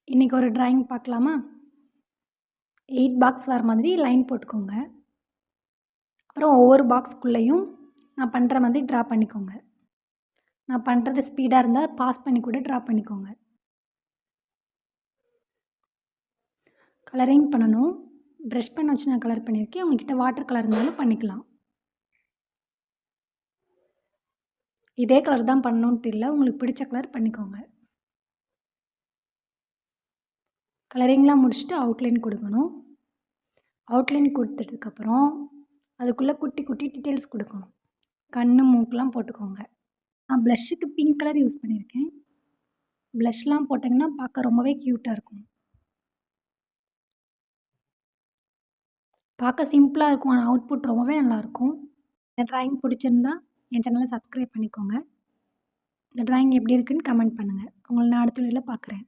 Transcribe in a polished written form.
இன்றைக்கி ஒரு ட்ராயிங் பார்க்கலாமா? 8 பாக்ஸ் வர மாதிரி லைன் போட்டுக்கோங்க. அப்புறம் ஒவ்வொரு பாக்ஸ்க்குள்ளேயும் நான் பண்ணுற மாதிரி ட்ரா பண்ணிக்கோங்க. நான் பண்ணுறது ஸ்பீடாக இருந்தால் பாஸ் பண்ணி கூட ட்ரா பண்ணிக்கோங்க. கலரிங் பண்ணணும். ப்ரஷ் பென் வச்சு நான் கலர் பண்ணியிருக்கேன். உங்ககிட்ட வாட்டர் கலர் இருந்தாலும் பண்ணிக்கலாம். இதே கலர் தான் பண்ணணுன்ட்டு இல்லை, உங்களுக்கு பிடிச்ச கலர் பண்ணிக்கோங்க. கலரிங்லாம் முடிச்சுட்டு அவுட்லைன் கொடுக்கணும். அவுட்லைன் கொடுத்ததுக்கப்புறம் அதுக்குள்ளே குட்டி குட்டி டீட்டெயில்ஸ் கொடுக்கணும். கண், மூக்குலாம் போட்டுக்கோங்க. நான் ப்ளஷ்ஷுக்கு பிங்க் கலர் யூஸ் பண்ணியிருக்கேன். ப்ளஷ்லாம் போட்டிங்கன்னா பார்க்க ரொம்பவே க்யூட்டாக இருக்கும். பார்க்க சிம்பிளாக இருக்கும். ஆனால் அவுட்புட் ரொம்பவே நல்லாயிருக்கும். இந்த ட்ராயிங் பிடிச்சிருந்தா என் சேனலை சப்ஸ்கிரைப் பண்ணிக்கோங்க. இந்த ட்ராயிங் எப்படி இருக்குன்னு கமெண்ட் பண்ணுங்கள். உங்களை நான் அடுத்த வீடியோவில் பார்க்குறேன்.